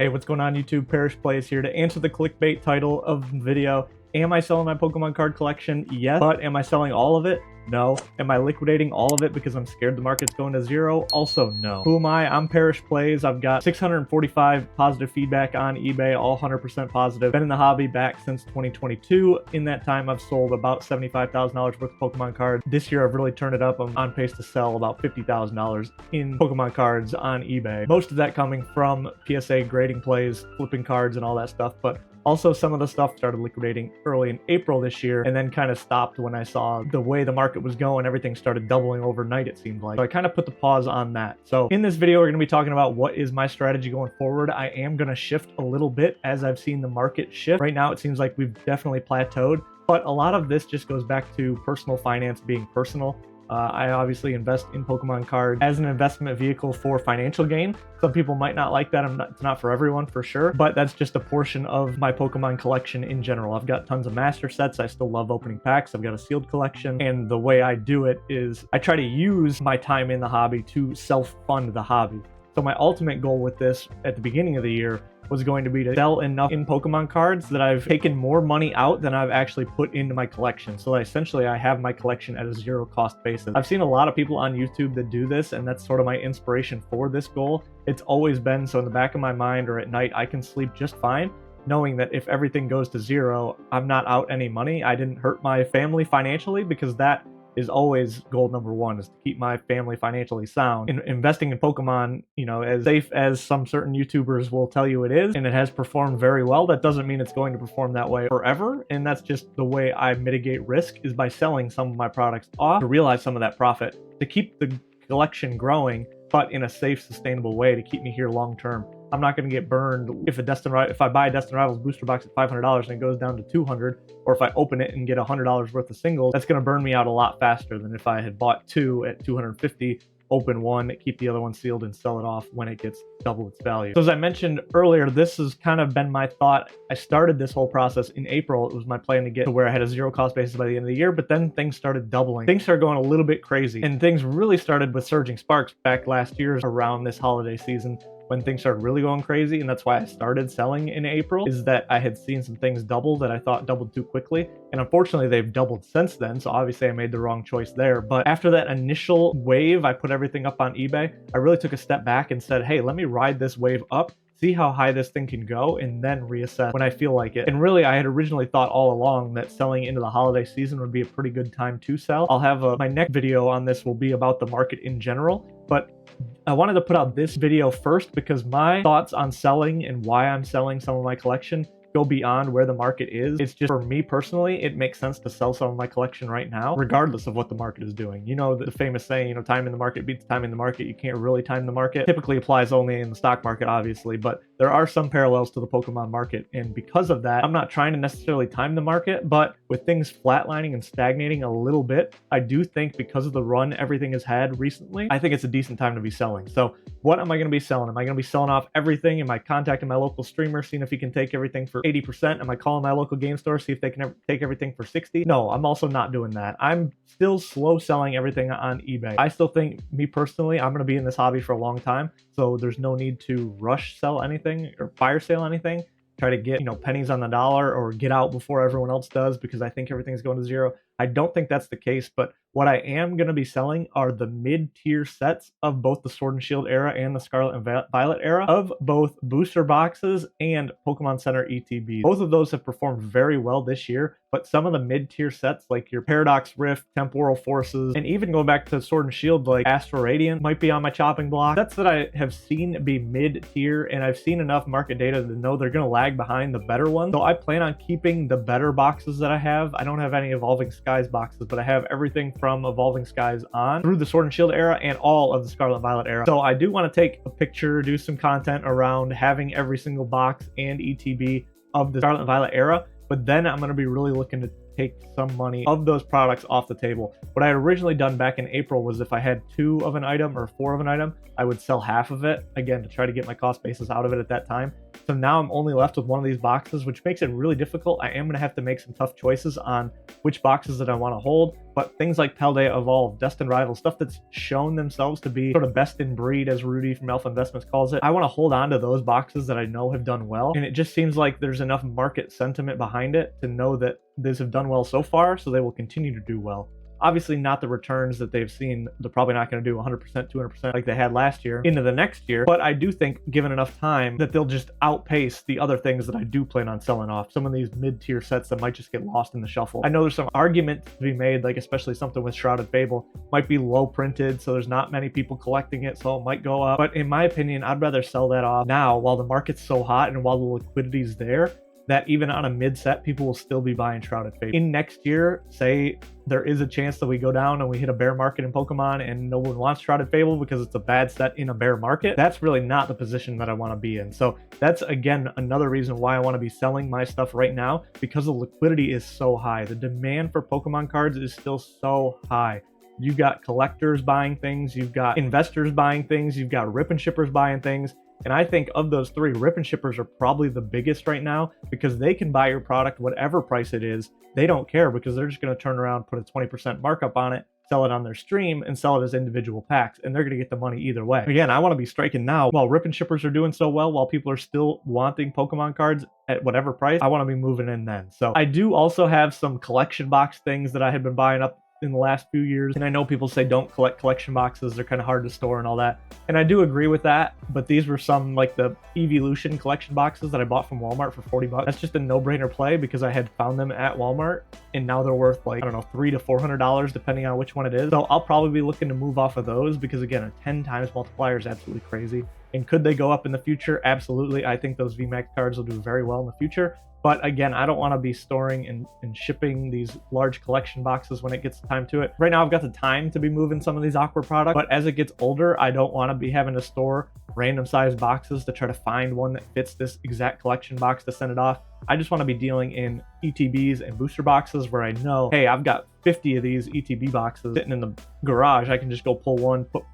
Hey, what's going on YouTube? Parish Plays here to answer the clickbait title of the video. Am I selling my Pokemon card collection? Yes. But am I selling all of it? No. Am I liquidating all of it because I'm scared the market's going to zero? Also no. Who am I? I'm Parish Plays. I've got 645 positive feedback on eBay, all 100% positive. Been in the hobby back since 2022. In that time, I've sold about $75,000 worth of Pokemon cards. This year, I've really turned it up. I'm on pace to sell about $50,000 in Pokemon cards on eBay. Most of that coming from PSA grading plays, flipping cards, and all that stuff, but also, some of the stuff started liquidating early in April this year and then kind of stopped when I saw the way the market was going. Everything started doubling overnight, it seemed like. So I kind of put the pause on that. So in this video, we're going to be talking about what is my strategy going forward. I am going to shift a little bit as I've seen the market shift. Right now, it seems like we've definitely plateaued, but a lot of this just goes back to personal finance being personal. I obviously invest in Pokemon cards as an investment vehicle for financial gain. Some people might not like that. It's not for everyone for sure, but that's just a portion of my Pokemon collection in general. I've got tons of master sets. I still love opening packs. I've got a sealed collection, and the way I do it is I try to use my time in the hobby to self-fund the hobby. So my ultimate goal with this at the beginning of the year was going to be to sell enough in Pokemon cards that I've taken more money out than I've actually put into my collection. So essentially I have my collection at a zero cost basis. I've seen a lot of people on YouTube that do this, and that's sort of my inspiration for this goal. It's always been so in the back of my mind, or at night, I can sleep just fine knowing that if everything goes to zero, I'm not out any money. I didn't hurt my family financially, because that is always goal number one, is to keep my family financially sound. And investing in Pokemon, you know, as safe as some certain YouTubers will tell you it is, and it has performed very well, that doesn't mean it's going to perform that way forever. And that's just the way I mitigate risk, is by selling some of my products off to realize some of that profit, to keep the collection growing, but in a safe, sustainable way to keep me here long term. I'm not going to get burned if I buy a Destined Rivals booster box at $500 and it goes down to $200, or if I open it and get $100 worth of singles. That's going to burn me out a lot faster than if I had bought two at $250, open one, keep the other one sealed, and sell it off when it gets double its value. So as I mentioned earlier, this has kind of been my thought. I started this whole process in April. It was my plan to get to where I had a zero cost basis by the end of the year, but then things started doubling. Things started going a little bit crazy, and things really started with surging sparks back last year around this holiday season, when things started really going crazy. And that's why I started selling in April, is that I had seen some things double that I thought doubled too quickly. And unfortunately, they've doubled since then. So obviously I made the wrong choice there. But after that initial wave, I put everything up on eBay. I really took a step back and said, hey, let me ride this wave up, see how high this thing can go, and then reassess when I feel like it. And really, I had originally thought all along that selling into the holiday season would be a pretty good time to sell. I'll have my next video on this will be about the market in general, but I wanted to put out this video first because my thoughts on selling and why I'm selling some of my collection go beyond where the market is. It's just, for me personally, it makes sense to sell some of my collection right now, regardless of what the market is doing. You know, the famous saying, you know, time in the market beats time in the market. You can't really time the market. Typically applies only in the stock market, obviously, but there are some parallels to the Pokemon market. And because of that, I'm not trying to necessarily time the market, but with things flatlining and stagnating a little bit, I do think because of the run everything has had recently, I think it's a decent time to be selling. So what am I going to be selling? Am I going to be selling off everything? Am I contacting my local streamer, seeing if he can take everything for 80%? Am I calling my local game store, see if they can take everything for 60? No, I'm also not doing that. I'm still slow selling everything on eBay. I still think, me personally, I'm going to be in this hobby for a long time, so there's no need to rush sell anything or fire sale anything. Try to get, you know, pennies on the dollar or get out before everyone else does because I think everything's going to zero. I don't think that's the case, but what I am going to be selling are the mid-tier sets of both the Sword and Shield era and the Scarlet and Violet era of both booster boxes and Pokemon Center ETB. Both of those have performed very well this year, but some of the mid-tier sets like your Paradox Rift, Temporal Forces, and even going back to Sword and Shield like Astral Radiant might be on my chopping block. Sets that I have seen be mid-tier, and I've seen enough market data to know they're going to lag behind the better ones. So I plan on keeping the better boxes that I have. I don't have any Evolving Skies boxes, but I have everything from Evolving Skies on through the Sword and Shield era and all of the Scarlet and Violet era. So I do want to take a picture, do some content around having every single box and ETB of the Scarlet and Violet era, but then I'm going to be really looking to take some money of those products off the table. What I had originally done back in April was if I had 2 of an item or 4 of an item, I would sell half of it, again, to try to get my cost basis out of it at that time. So now I'm only left with one of these boxes, which makes it really difficult. I am going to have to make some tough choices on which boxes that I want to hold, but things like Paldea Evolve, Destined Rival, stuff that's shown themselves to be sort of best in breed, as Rudy from Alpha Investments calls it, I want to hold on to those boxes that I know have done well. And it just seems like there's enough market sentiment behind it to know that these have done well so far, so they will continue to do well. Obviously not the returns that they've seen. They're probably not going to do 100%, 200% like they had last year into the next year. But I do think, given enough time, that they'll just outpace the other things that I do plan on selling off. Some of these mid-tier sets that might just get lost in the shuffle. I know there's some argument to be made, like especially something with Shrouded Fable might be low printed, so there's not many people collecting it, so it might go up. But in my opinion, I'd rather sell that off now while the market's so hot and while the liquidity's there, that even on a mid set, people will still be buying Shrouded Fable. In next year, say there is a chance that we go down and we hit a bear market in Pokemon and no one wants Shrouded Fable because it's a bad set in a bear market, that's really not the position that I want to be in. So that's, again, another reason why I want to be selling my stuff right now, because the liquidity is so high. The demand for Pokemon cards is still so high. You've got collectors buying things, you've got investors buying things, you've got rip and shippers buying things. And I think of those three, rip and shippers are probably the biggest right now because they can buy your product whatever price it is. They don't care because they're just going to turn around, put a 20% markup on it, sell it on their stream, and sell it as individual packs, and they're going to get the money either way. Again, I want to be striking now while rip and shippers are doing so well, while people are still wanting Pokemon cards at whatever price. I want to be moving in then. So I do also have some collection box things that I have been buying up in the last few years, and I know people say don't collect collection boxes, they're kind of hard to store and all that, and I do agree with that, but these were some like the Evolution collection boxes that I bought from Walmart for 40 bucks. That's just a no-brainer play because I had found them at Walmart, and now they're worth like, I don't know, $300 to $400 depending on which one it is. So I'll probably be looking to move off of those because, again, a 10 times multiplier is absolutely crazy. And could they go up in the future? Absolutely. I think those VMAX cards will do very well in the future. But again, I don't want to be storing and shipping these large collection boxes when it gets time to it. Right now, I've got the time to be moving some of these Aqua products, but as it gets older, I don't want to be having to store random size boxes to try to find one that fits this exact collection box to send it off. I just want to be dealing in ETBs and booster boxes where I know, hey, I've got 50 of these ETB boxes sitting in the garage. I can just go pull one, put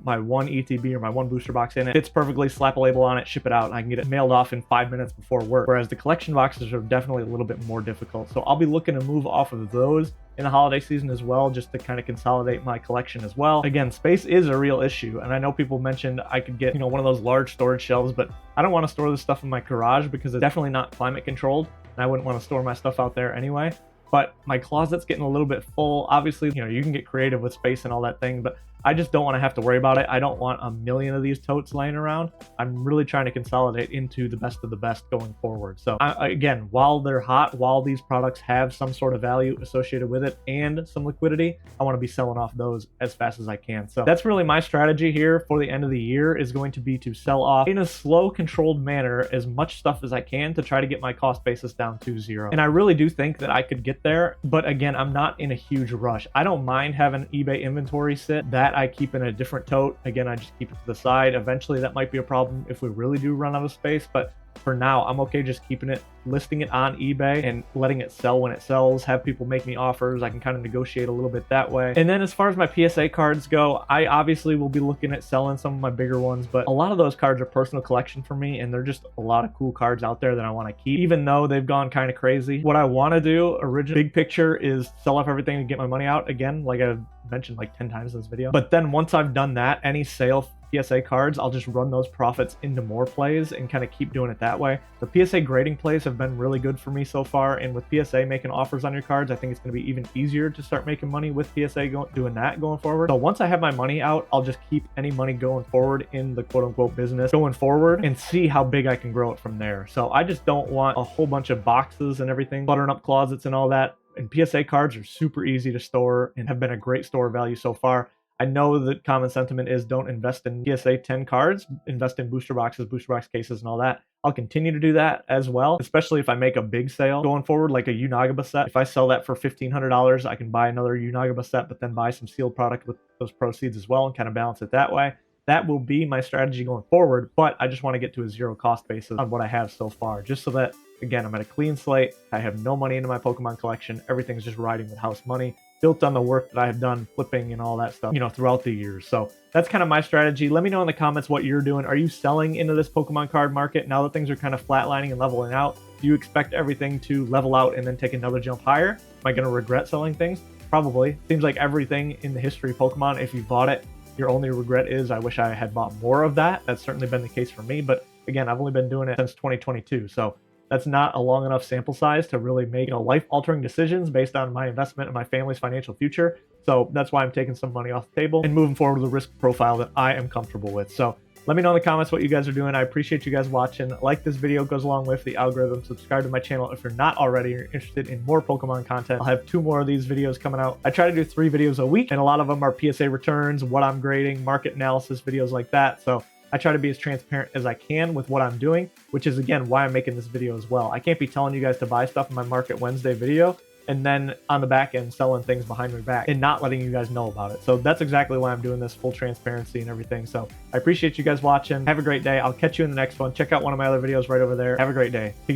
my one ETB or my one booster box in it, fits perfectly, slap a label on it, ship it out, and I can get it mailed off in 5 minutes before work. Whereas the collection boxes are definitely a little bit more difficult. So I'll be looking to move off of those in the holiday season as well, just to kind of consolidate my collection as well. Again, space is a real issue, and I know people mentioned I could get, one of those large storage shelves, but I don't want to store this stuff in my garage because it's definitely not climate controlled, and I wouldn't want to store my stuff out there anyway. But my closet's getting a little bit full. Obviously, you can get creative with space and all that thing, but I just don't want to have to worry about it. I don't want a million of these totes laying around. I'm really trying to consolidate into the best of the best going forward. So again, while they're hot, while these products have some sort of value associated with it and some liquidity, I want to be selling off those as fast as I can. So that's really my strategy here for the end of the year, is going to be to sell off in a slow, controlled manner as much stuff as I can to try to get my cost basis down to zero. And I really do think that I could get there, but again, I'm not in a huge rush. I don't mind having eBay inventory sit. That I keep in a different tote. Again, I just keep it to the side. Eventually that might be a problem if we really do run out of space, but for now, I'm okay just keeping it, listing it on eBay and letting it sell when it sells, have people make me offers. I can kind of negotiate a little bit that way. And then as far as my PSA cards go, I obviously will be looking at selling some of my bigger ones, but a lot of those cards are personal collection for me, and they're just a lot of cool cards out there that I want to keep, even though they've gone kind of crazy. What I want to do, big picture, is sell off everything and get my money out again, like I've mentioned like 10 times in this video. But then once I've done that, any sale PSA cards, I'll just run those profits into more plays and kind of keep doing it that way. The PSA grading plays have been really good for me so far, and with PSA making offers on your cards, I think it's going to be even easier to start making money with PSA doing that going forward. So once I have my money out, I'll just keep any money going forward in the quote-unquote business going forward and see how big I can grow it from there. So I just don't want a whole bunch of boxes and everything, cluttering up closets and all that. And PSA cards are super easy to store and have been a great store value so far. I know that common sentiment is don't invest in PSA 10 cards, invest in booster boxes, booster box cases, and all that. I'll continue to do that as well, especially if I make a big sale going forward, like a Unagaba set. If I sell that for $1,500, I can buy another Unagaba set, but then buy some sealed product with those proceeds as well and kind of balance it that way. That will be my strategy going forward, but I just want to get to a zero cost basis on what I have so far, just so that, again, I'm at a clean slate. I have no money into my Pokemon collection. Everything's just riding with house money. built on the work that I have done flipping and all that stuff, you know, throughout the years. So that's kind of my strategy. Let me know in the comments what you're doing. Are you selling into this Pokemon card market now that things are kind of flatlining and leveling out? Do you expect everything to level out and then take another jump higher? Am I going to regret selling things? Probably. Seems like everything in the history of Pokemon, if you bought it, your only regret is I wish I had bought more of that. That's certainly been the case for me. But again, I've only been doing it since 2022. So that's not a long enough sample size to really make, you know, life-altering decisions based on my investment and my family's financial future. So that's why I'm taking some money off the table and moving forward with a risk profile that I am comfortable with. So let me know in the comments what you guys are doing. I appreciate you guys watching. Like this video, goes along with the algorithm. Subscribe to my channel if you're not already and you're interested in more Pokemon content. I'll have 2 more of these videos coming out. I try to do 3 videos a week, and a lot of them are PSA returns, what I'm grading, market analysis, videos like that. So I try to be as transparent as I can with what I'm doing, which is, again, why I'm making this video as well. I can't be telling you guys to buy stuff in my Market Wednesday video and then on the back end selling things behind my back and not letting you guys know about it. So that's exactly why I'm doing this, full transparency and everything. So I appreciate you guys watching. Have a great day. I'll catch you in the next one. Check out one of my other videos right over there. Have a great day. Peace.